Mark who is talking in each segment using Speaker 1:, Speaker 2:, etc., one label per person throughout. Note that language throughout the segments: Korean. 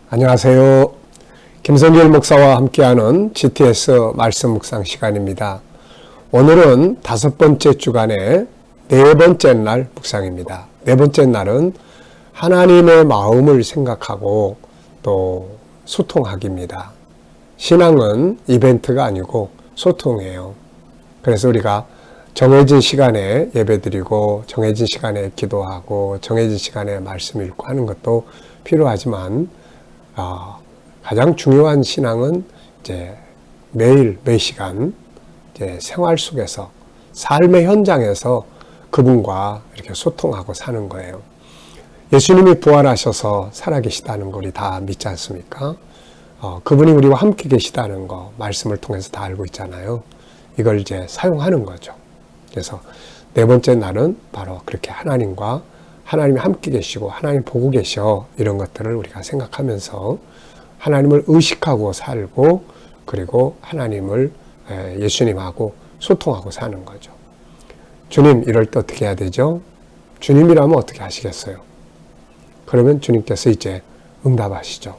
Speaker 1: 안녕하세요. 김선일 목사와 함께하는 GTS 말씀 묵상 시간입니다. 오늘은 5번째 주간의 4번째 날 묵상입니다. 4번째 날은 하나님의 마음을 생각하고 또 소통하기입니다. 신앙은 이벤트가 아니고 소통이에요. 그래서 우리가 정해진 시간에 예배드리고 정해진 시간에 기도하고 정해진 시간에 말씀 읽고 하는 것도 필요하지만 가장 중요한 신앙은 이제 매일 매 시간 이제 생활 속에서 삶의 현장에서 그분과 이렇게 소통하고 사는 거예요. 예수님이 부활하셔서 살아계시다는 걸 우리 다 믿지 않습니까? 그분이 우리와 함께 계시다는 거 말씀을 통해서 다 알고 있잖아요. 이걸 이제 사용하는 거죠. 그래서 4번째 날은 바로 그렇게 하나님이 함께 계시고 하나님 보고 계셔 이런 것들을 우리가 생각하면서 하나님을 의식하고 살고 그리고 하나님을 예수님하고 소통하고 사는 거죠. 주님 이럴 때 어떻게 해야 되죠? 주님이라면 어떻게 하시겠어요? 그러면 주님께서 이제 응답하시죠.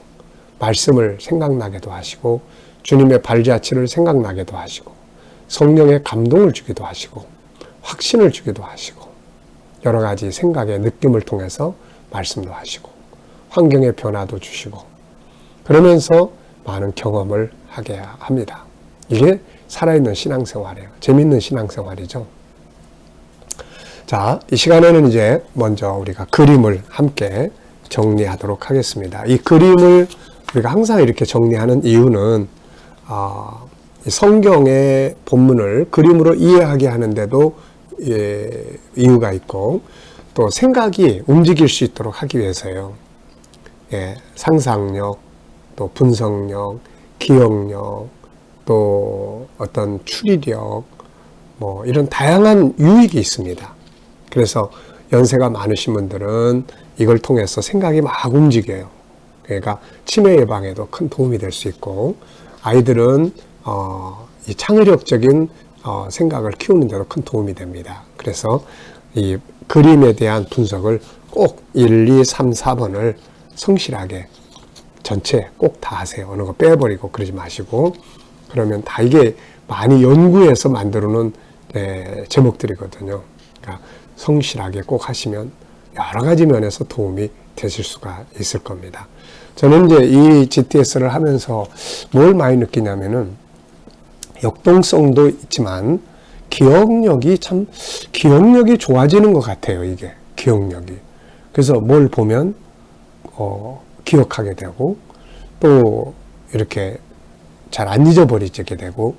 Speaker 1: 말씀을 생각나게도 하시고 주님의 발자취를 생각나게도 하시고 성령의 감동을 주기도 하시고 확신을 주기도 하시고 여러 가지 생각의 느낌을 통해서 말씀도 하시고 환경의 변화도 주시고 그러면서 많은 경험을 하게 합니다. 이게 살아있는 신앙생활이에요. 재밌는 신앙생활이죠. 자, 이 시간에는 이제 먼저 우리가 그림을 함께 정리하도록 하겠습니다. 이 그림을 우리가 항상 이렇게 정리하는 이유는 성경의 본문을 그림으로 이해하게 하는데도 이유가 있고 또 생각이 움직일 수 있도록 하기 위해서요. 상상력, 또 분석력, 기억력, 또 어떤 추리력, 이런 다양한 유익이 있습니다. 그래서 연세가 많으신 분들은 이걸 통해서 생각이 막 움직여요. 그러니까 치매 예방에도 큰 도움이 될 수 있고 아이들은 이 창의력적인 생각을 키우는 데도 큰 도움이 됩니다. 그래서 이 그림에 대한 분석을 꼭 1, 2, 3, 4번을 성실하게 전체 꼭 다 하세요. 어느 거 빼버리고 그러지 마시고 그러면 다 이게 많이 연구해서 만들어 놓은 제목들이거든요. 그러니까 성실하게 꼭 하시면 여러 가지 면에서 도움이 되실 수가 있을 겁니다. 저는 이제 이 GTS를 하면서 뭘 많이 느끼냐면은 역동성도 있지만 기억력이 좋아지는 것 같아요. 이게 기억력이. 그래서 뭘 보면 기억하게 되고 또 이렇게 잘 안 잊어버리게 되고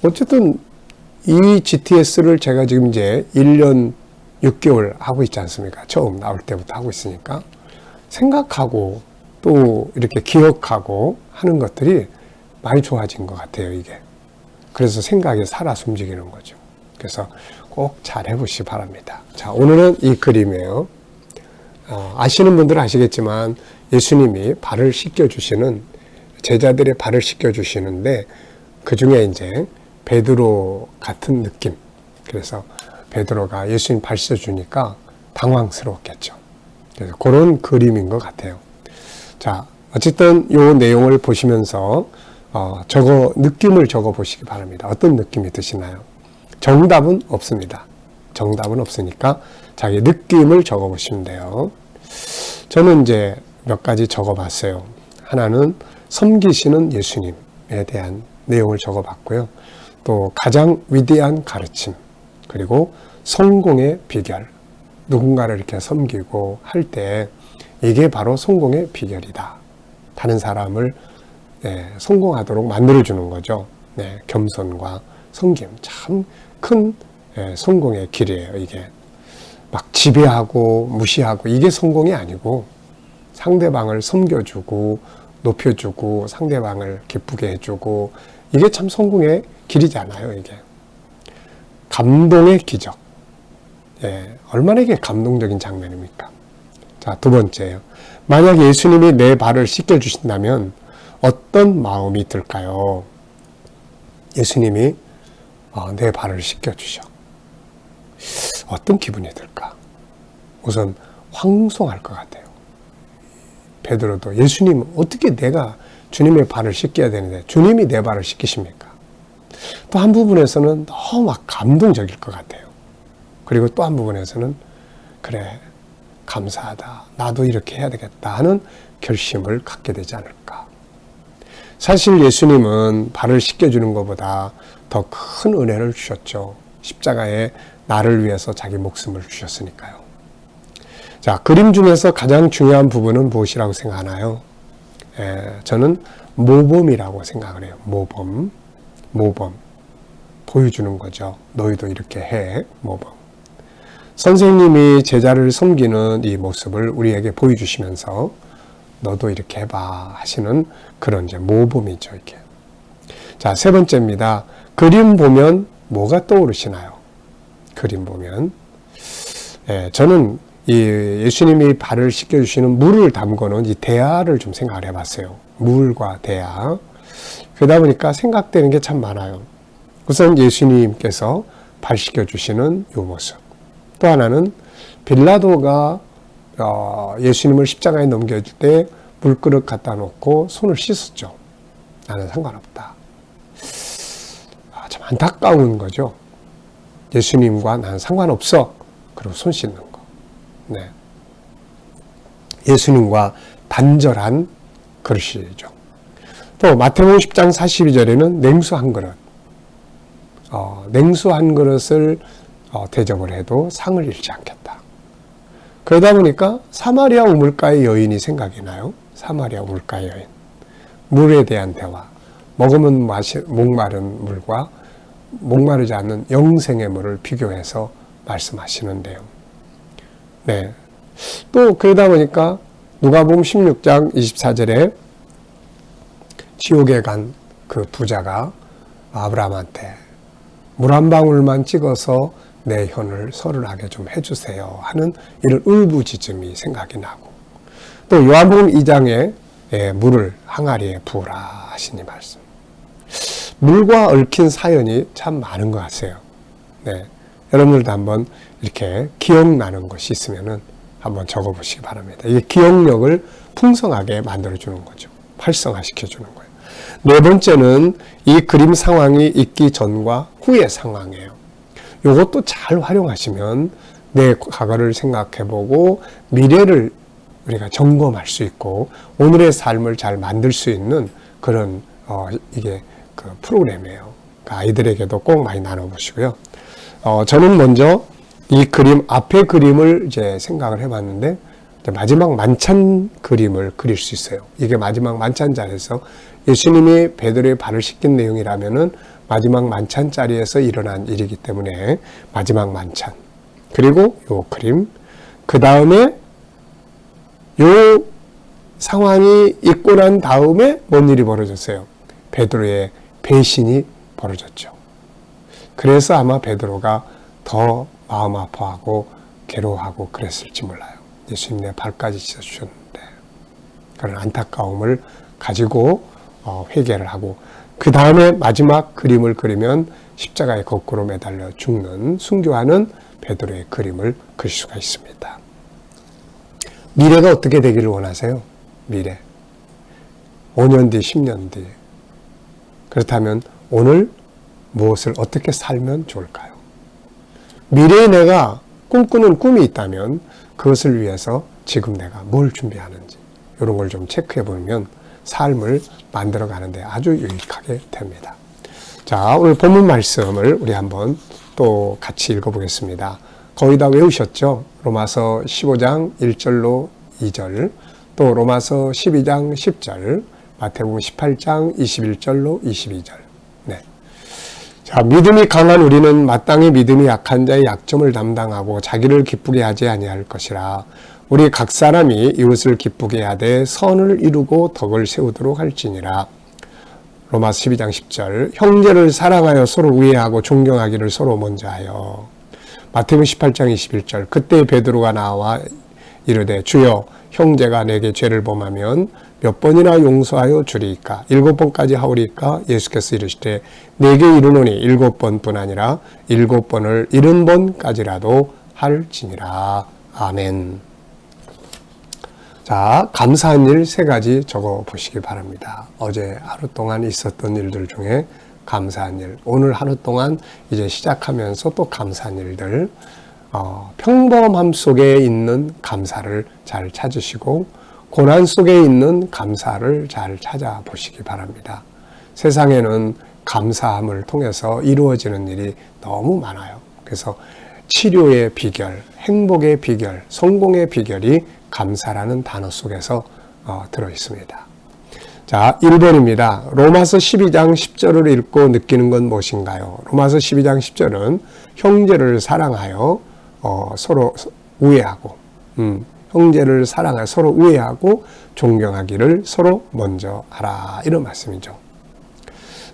Speaker 1: 어쨌든 이 GTS를 제가 지금 이제 1년 6개월 하고 있지 않습니까? 처음 나올 때부터 하고 있으니까 생각하고 또 이렇게 기억하고 하는 것들이 많이 좋아진 것 같아요, 이게. 그래서 생각이 살아서 움직이는 거죠. 그래서 꼭 잘 해보시기 바랍니다. 자, 오늘은 이 그림이에요. 아시는 분들은 아시겠지만 예수님이 발을 씻겨주시는, 제자들의 발을 씻겨주시는데 그 중에 이제 베드로 같은 느낌. 그래서 베드로가 예수님 발 씻어주니까 당황스러웠겠죠. 그래서 그런 그림인 것 같아요. 자, 어쨌든 이 내용을 보시면서 느낌을 적어 보시기 바랍니다. 어떤 느낌이 드시나요? 정답은 없습니다. 정답은 없으니까 자기 느낌을 적어 보시면 돼요. 저는 이제 몇 가지 적어 봤어요. 하나는 섬기시는 예수님에 대한 내용을 적어 봤고요. 또 가장 위대한 가르침, 그리고 성공의 비결. 누군가를 이렇게 섬기고 할 때 이게 바로 성공의 비결이다. 다른 사람을 성공하도록 만들어주는 거죠. 겸손과 섬김. 참 큰 성공의 길이에요, 이게. 막 지배하고 무시하고 이게 성공이 아니고 상대방을 섬겨주고 높여주고 상대방을 기쁘게 해주고 이게 참 성공의 길이잖아요, 이게. 감동의 기적. 얼마나 이게 감동적인 장면입니까? 자, 2번째예요. 만약 예수님이 내 발을 씻겨주신다면 어떤 마음이 들까요? 예수님이 내 발을 씻겨주셔. 어떤 기분이 들까? 우선 황송할 것 같아요. 베드로도 예수님 어떻게 내가 주님의 발을 씻겨야 되는데 주님이 내 발을 씻기십니까? 또 한 부분에서는 너무 막 감동적일 것 같아요. 그리고 또 한 부분에서는 그래 감사하다. 나도 이렇게 해야 되겠다 하는 결심을 갖게 되지 않을까. 사실 예수님은 발을 씻겨주는 것보다 더 큰 은혜를 주셨죠. 십자가에 나를 위해서 자기 목숨을 주셨으니까요. 자, 그림 중에서 가장 중요한 부분은 무엇이라고 생각하나요? 저는 모범이라고 생각을 해요. 모범. 보여주는 거죠. 너희도 이렇게 해. 모범. 선생님이 제자를 섬기는 이 모습을 우리에게 보여주시면서 너도 이렇게 해봐 하시는 그런 이제 모범이죠. 이렇게. 자, 세 번째입니다. 그림 보면 뭐가 떠오르시나요? 그림 보면. 저는 이 예수님이 발을 씻겨주시는 물을 담궈놓은 이 대야를 좀 생각을 해봤어요. 물과 대야. 그러다 보니까 생각되는 게 참 많아요. 우선 예수님께서 발 씻겨주시는 이 모습. 또 하나는 빌라도가 예수님을 십자가에 넘겨줄 때 물그릇 갖다 놓고 손을 씻었죠. 나는 상관없다. 참 안타까운 거죠. 예수님과 나는 상관없어. 그리고 손 씻는 거. 네. 예수님과 단절한 그릇이죠. 또 마태복음 10장 42절에는 냉수 한 그릇. 냉수 한 그릇을 대접을 해도 상을 잃지 않겠다. 그러다 보니까 사마리아 우물가의 여인이 생각이 나요. 사마리아 우물가의 여인. 물에 대한 대화. 먹으면 목마른 물과 목마르지 않는 영생의 물을 비교해서 말씀하시는데요. 네. 또 그러다 보니까 누가복음 16장 24절에 지옥에 간 그 부자가 아브라함한테 물 한 방울만 찍어서 내 혀를 설을하게 좀 해주세요 하는 이런 울부짖음이 생각이 나고, 또 요한복음 2장에 물을 항아리에 부으라 하시니 말씀. 물과 얽힌 사연이 참 많은 것 같아요. 네. 여러분들도 한번 이렇게 기억나는 것이 있으면은 한번 적어보시기 바랍니다. 이게 기억력을 풍성하게 만들어주는 거죠. 활성화시켜주는 거예요. 네 번째는 이 그림 상황이 있기 전과 후의 상황이에요. 이것도 잘 활용하시면 내 과거를 생각해보고 미래를 우리가 점검할 수 있고 오늘의 삶을 잘 만들 수 있는 그런 이게 그 프로그램이에요. 그러니까 아이들에게도 꼭 많이 나눠보시고요. 저는 먼저 이 그림 앞에 그림을 이제 생각을 해봤는데 마지막 만찬 그림을 그릴 수 있어요. 이게 마지막 만찬 자리에서 예수님이 베드로의 발을 씻긴 내용이라면은 마지막 만찬 자리에서 일어난 일이기 때문에 마지막 만찬. 그리고 요 그림. 그 다음에 요 상황이 있고 난 다음에 뭔 일이 벌어졌어요? 베드로의 배신이 벌어졌죠. 그래서 아마 베드로가 더 마음 아파하고 괴로워하고 그랬을지 몰라요. 예수님 내 발까지 씻어주셨는데. 그런 안타까움을 가지고 회개를 하고 그 다음에 마지막 그림을 그리면 십자가에 거꾸로 매달려 죽는 순교하는 베드로의 그림을 그릴 수가 있습니다. 미래가 어떻게 되기를 원하세요? 미래. 5년 뒤, 10년 뒤. 그렇다면 오늘 무엇을 어떻게 살면 좋을까요? 미래에 내가 꿈꾸는 꿈이 있다면 그것을 위해서 지금 내가 뭘 준비하는지 이런 걸 좀 체크해 보면 삶을 만들어 가는데 아주 유익하게 됩니다. 자, 오늘 본문 말씀을 우리 한번 또 같이 읽어보겠습니다. 거의 다 외우셨죠? 로마서 15장 1절로 2절, 또 로마서 12장 10절, 마태복음 18장 21절로 22절. 네. 자, 믿음이 강한 우리는 마땅히 믿음이 약한 자의 약점을 담당하고 자기를 기쁘게 하지 아니할 것이라. 우리 각 사람이 이웃을 기쁘게 하되 선을 이루고 덕을 세우도록 할지니라. 로마서 12장 10절. 형제를 사랑하여 서로 우애하고 존경하기를 서로 먼저 하여. 마태복음 18장 21절. 그때 베드로가 나와 이르되 주여 형제가 내게 죄를 범하면 몇 번이나 용서하여 주리이까? 7번까지 하오리이까? 예수께서 이르시되 내게 이르노니 7번뿐 아니라 7번을 70번까지라도 할지니라. 아멘. 자, 감사한 일 3가지 적어 보시기 바랍니다. 어제 하루 동안 있었던 일들 중에 감사한 일, 오늘 하루 동안 이제 시작하면서 또 감사한 일들, 평범함 속에 있는 감사를 잘 찾으시고 고난 속에 있는 감사를 잘 찾아보시기 바랍니다. 세상에는 감사함을 통해서 이루어지는 일이 너무 많아요. 그래서 치료의 비결, 행복의 비결, 성공의 비결이 감사라는 단어 속에서 들어 있습니다. 자, 1번입니다. 로마서 12장 10절을 읽고 느끼는 건 무엇인가요? 로마서 12장 10절은 형제를 사랑하여 서로 우애하고, 형제를 사랑하여 서로 우애하고 존경하기를 서로 먼저 하라, 이런 말씀이죠.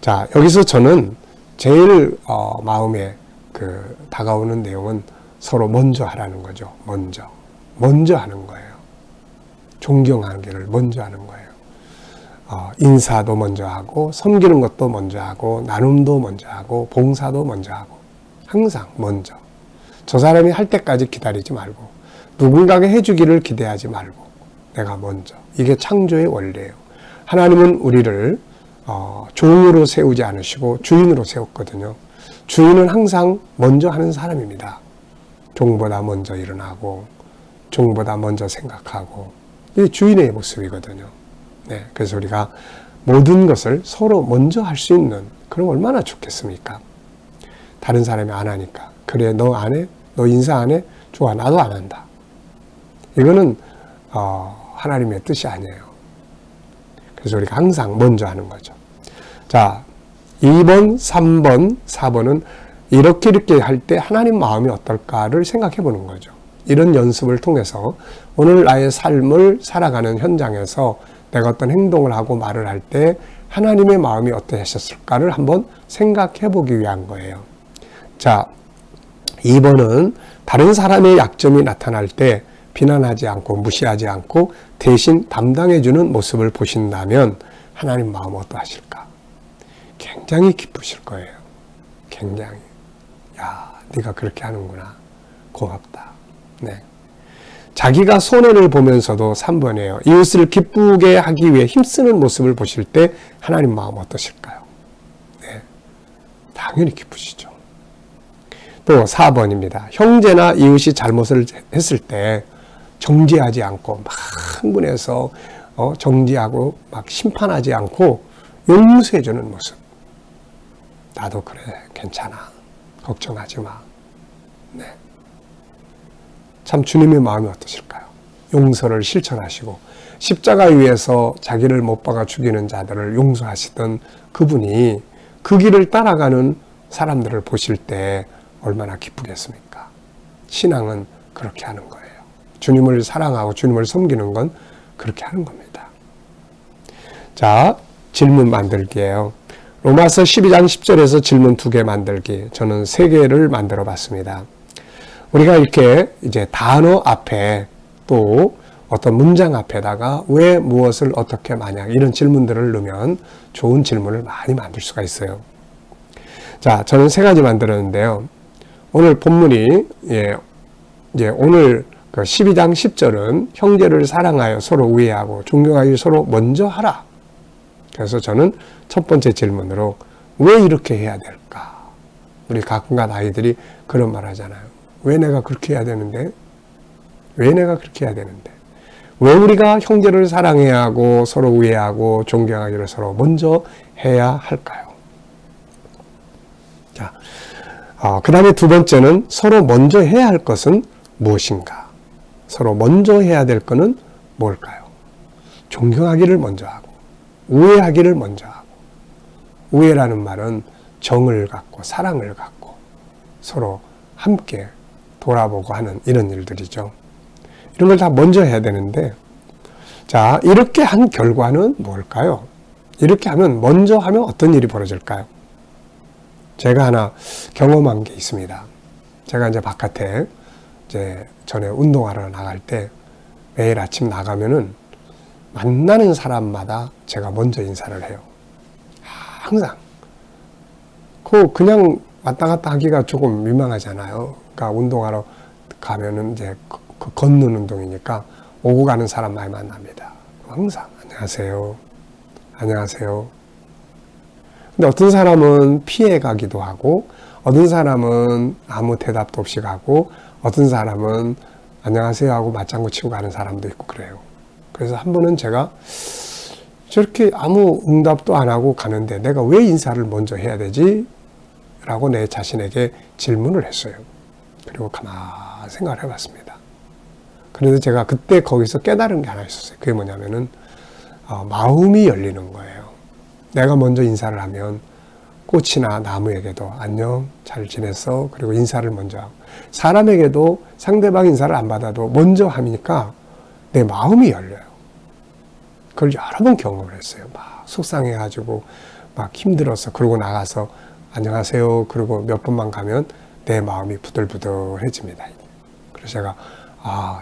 Speaker 1: 자, 여기서 저는 제일 마음에 다가오는 내용은 서로 먼저 하라는 거죠. 먼저 하는 거예요. 존경하기를 먼저 하는 거예요. 인사도 먼저 하고, 섬기는 것도 먼저 하고, 나눔도 먼저 하고, 봉사도 먼저 하고, 항상 먼저. 저 사람이 할 때까지 기다리지 말고, 누군가가 해주기를 기대하지 말고, 내가 먼저. 이게 창조의 원리예요. 하나님은 우리를 종으로 세우지 않으시고 주인으로 세웠거든요. 주인은 항상 먼저 하는 사람입니다. 종보다 먼저 일어나고, 종보다 먼저 생각하고, 이게 주인의 모습이거든요. 네, 그래서 우리가 모든 것을 서로 먼저 할 수 있는, 그럼 얼마나 좋겠습니까? 다른 사람이 안 하니까, 그래 너 안 해? 너 인사 안 해? 좋아, 나도 안 한다. 이거는 하나님의 뜻이 아니에요. 그래서 우리가 항상 먼저 하는 거죠. 자, 2번, 3번, 4번은 이렇게 할 때 하나님 마음이 어떨까를 생각해 보는 거죠. 이런 연습을 통해서 오늘 나의 삶을 살아가는 현장에서 내가 어떤 행동을 하고 말을 할 때 하나님의 마음이 어떠셨을까를 한번 생각해 보기 위한 거예요. 자, 2번은 다른 사람의 약점이 나타날 때 비난하지 않고 무시하지 않고 대신 담당해주는 모습을 보신다면 하나님 마음 어떠하실까? 굉장히 기쁘실 거예요. 굉장히. 야, 네가 그렇게 하는구나. 고맙다. 네. 자기가 손해를 보면서도 3번이에요. 이웃을 기쁘게 하기 위해 힘쓰는 모습을 보실 때 하나님 마음 어떠실까요? 네. 당연히 기쁘시죠. 또 4번입니다. 형제나 이웃이 잘못을 했을 때 정죄하지 않고 막 흥분해서 정죄하고 막 심판하지 않고 용서해 주는 모습. 나도 그래, 괜찮아, 걱정하지 마. 네. 참 주님의 마음이 어떠실까요? 용서를 실천하시고 십자가 위에서 자기를 못 박아 죽이는 자들을 용서하시던 그분이 그 길을 따라가는 사람들을 보실 때 얼마나 기쁘겠습니까? 신앙은 그렇게 하는 거예요. 주님을 사랑하고 주님을 섬기는 건 그렇게 하는 겁니다. 자, 질문 만들기예요. 로마서 12장 10절에서 질문 2개 만들기. 저는 3개를 만들어 봤습니다. 우리가 이렇게 이제 단어 앞에 또 어떤 문장 앞에다가 왜 무엇을 어떻게 만약 이런 질문들을 넣으면 좋은 질문을 많이 만들 수가 있어요. 자, 저는 3가지 만들었는데요. 오늘 본문이 이제 오늘 그 12장 10절은 형제를 사랑하여 서로 우애하고 존경하기 서로 먼저 하라. 그래서 저는 첫 번째 질문으로 왜 이렇게 해야 될까? 우리 가끔가다 아이들이 그런 말 하잖아요. 왜 내가 그렇게 해야 되는데? 왜 내가 그렇게 해야 되는데? 왜 우리가 형제를 사랑해야 하고 서로 우애하고 존경하기를 서로 먼저 해야 할까요? 자, 그 다음에 2번째는 서로 먼저 해야 할 것은 무엇인가? 서로 먼저 해야 될 것은 뭘까요? 존경하기를 먼저 하고 우애하기를 먼저 하고, 우애라는 말은 정을 갖고 사랑을 갖고 서로 함께 돌아보고 하는 이런 일들이죠. 이런 걸 다 먼저 해야 되는데, 자, 이렇게 한 결과는 뭘까요? 이렇게 하면, 먼저 하면 어떤 일이 벌어질까요? 제가 하나 경험한 게 있습니다. 제가 이제 바깥에 전에 운동하러 나갈 때 매일 아침 나가면은 만나는 사람마다 제가 먼저 인사를 해요. 항상. 그냥 왔다 갔다 하기가 조금 민망하잖아요. 그러니까 운동하러 가면은 이제 걷는 운동이니까 오고 가는 사람 많이 만납니다. 항상 안녕하세요. 안녕하세요. 근데 어떤 사람은 피해 가기도 하고 어떤 사람은 아무 대답도 없이 가고 어떤 사람은 안녕하세요 하고 맞장구 치고 가는 사람도 있고 그래요. 그래서 한 번은 제가 저렇게 아무 응답도 안 하고 가는데 내가 왜 인사를 먼저 해야 되지? 라고 내 자신에게 질문을 했어요. 그리고 가만히 생각을 해봤습니다. 그런데 제가 그때 거기서 깨달은 게 하나 있었어요. 그게 뭐냐면은 마음이 열리는 거예요. 내가 먼저 인사를 하면 꽃이나 나무에게도 안녕, 잘 지냈어? 그리고 인사를 먼저 하고 사람에게도 상대방 인사를 안 받아도 먼저 하니까 내 마음이 열려요. 그걸 여러 번 경험을 했어요. 막 속상해가지고 막 힘들어서 그러고 나가서 안녕하세요. 그리고 몇 번만 가면 내 마음이 부들부들해집니다. 그래서 제가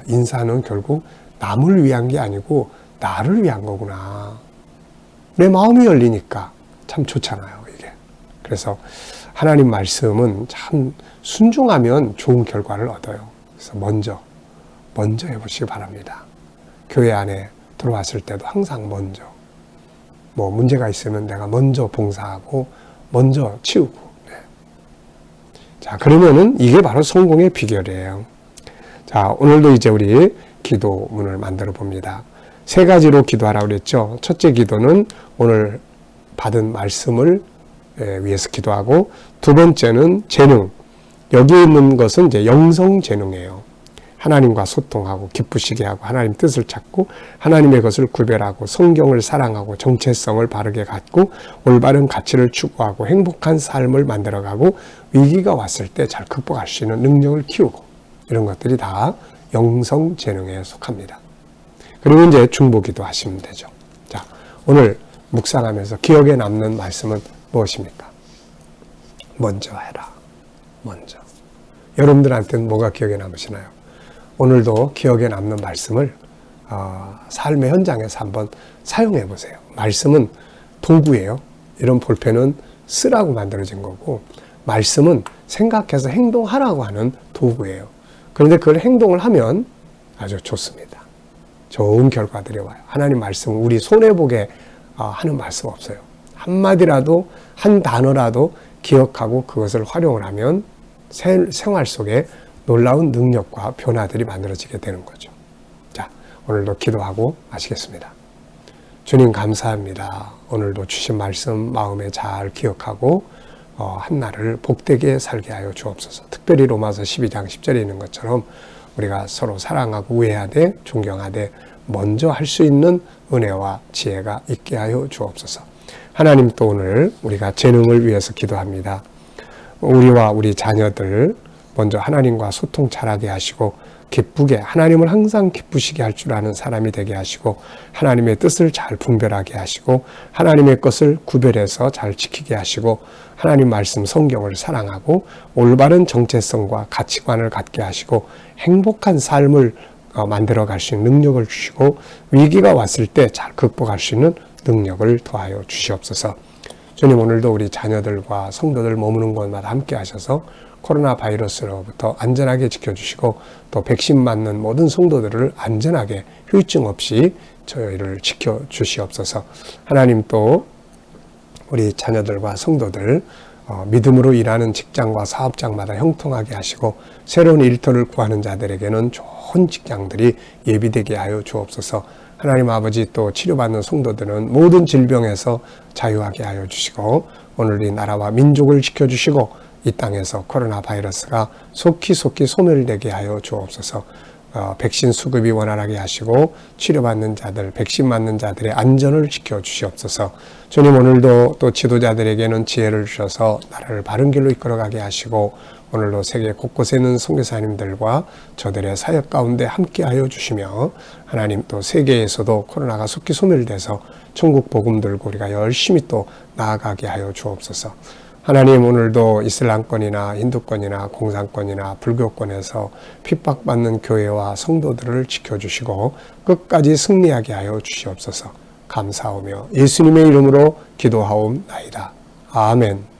Speaker 1: 인사는 결국 남을 위한 게 아니고 나를 위한 거구나. 내 마음이 열리니까 참 좋잖아요, 이게. 그래서 하나님 말씀은 참 순종하면 좋은 결과를 얻어요. 그래서 먼저 해보시기 바랍니다. 교회 안에 들어왔을 때도 항상 먼저. 뭐 문제가 있으면 내가 먼저 봉사하고 먼저 치우고. 네. 자, 그러면은 이게 바로 성공의 비결이에요. 자, 오늘도 이제 우리 기도문을 만들어 봅니다. 3가지로 기도하라고 그랬죠. 첫째 기도는 오늘 받은 말씀을 위해서 기도하고, 두 번째는 재능. 여기 있는 것은 이제 영성 재능이에요. 하나님과 소통하고 기쁘시게 하고 하나님 뜻을 찾고 하나님의 것을 구별하고 성경을 사랑하고 정체성을 바르게 갖고 올바른 가치를 추구하고 행복한 삶을 만들어가고 위기가 왔을 때 잘 극복할 수 있는 능력을 키우고, 이런 것들이 다 영성 재능에 속합니다. 그리고 이제 중보기도 하시면 되죠. 자, 오늘 묵상하면서 기억에 남는 말씀은 무엇입니까? 먼저 해라. 먼저. 여러분들한테는 뭐가 기억에 남으시나요? 오늘도 기억에 남는 말씀을 삶의 현장에서 한번 사용해 보세요. 말씀은 도구예요. 이런 볼펜은 쓰라고 만들어진 거고, 말씀은 생각해서 행동하라고 하는 도구예요. 그런데 그걸 행동을 하면 아주 좋습니다. 좋은 결과들이 와요. 하나님 말씀은 우리 손해보게 하는 말씀 없어요. 한마디라도 한 단어라도 기억하고 그것을 활용을 하면 생활 속에 놀라운 능력과 변화들이 만들어지게 되는 거죠. 자, 오늘도 기도하고 마치겠습니다. 주님 감사합니다. 오늘도 주신 말씀 마음에 잘 기억하고 한날을 복되게 살게 하여 주옵소서. 특별히 로마서 12장 10절에 있는 것처럼 우리가 서로 사랑하고 우애하되 존경하되 먼저 할 수 있는 은혜와 지혜가 있게 하여 주옵소서. 하나님, 또 오늘 우리가 재능을 위해서 기도합니다. 우리와 우리 자녀들 먼저 하나님과 소통 잘하게 하시고 기쁘게, 하나님을 항상 기쁘시게 할 줄 아는 사람이 되게 하시고 하나님의 뜻을 잘 분별하게 하시고 하나님의 것을 구별해서 잘 지키게 하시고 하나님 말씀 성경을 사랑하고 올바른 정체성과 가치관을 갖게 하시고 행복한 삶을 만들어갈 수 있는 능력을 주시고 위기가 왔을 때 잘 극복할 수 있는 능력을 더하여 주시옵소서. 주님, 오늘도 우리 자녀들과 성도들 머무는 곳마다 함께 하셔서 코로나 바이러스로부터 안전하게 지켜주시고 또 백신 맞는 모든 성도들을 안전하게 후유증 없이 저희를 지켜주시옵소서. 하나님, 또 우리 자녀들과 성도들 믿음으로 일하는 직장과 사업장마다 형통하게 하시고 새로운 일터를 구하는 자들에게는 좋은 직장들이 예비되게 하여 주옵소서. 하나님 아버지, 또 치료받는 성도들은 모든 질병에서 자유하게 하여 주시고 오늘 이 나라와 민족을 지켜주시고 이 땅에서 코로나 바이러스가 속히 소멸되게 하여 주옵소서. 백신 수급이 원활하게 하시고 치료받는 자들, 백신 맞는 자들의 안전을 지켜주시옵소서. 주님, 오늘도 또 지도자들에게는 지혜를 주셔서 나라를 바른 길로 이끌어가게 하시고 오늘도 세계 곳곳에 있는 선교사님들과 저들의 사역 가운데 함께하여 주시며 하나님, 또 세계에서도 코로나가 속히 소멸돼서 천국 복음 들고 우리가 열심히 또 나아가게 하여 주옵소서. 하나님, 오늘도 이슬람권이나 힌두권이나 공산권이나 불교권에서 핍박받는 교회와 성도들을 지켜주시고 끝까지 승리하게 하여 주시옵소서. 감사하며 예수님의 이름으로 기도하옵나이다. 아멘.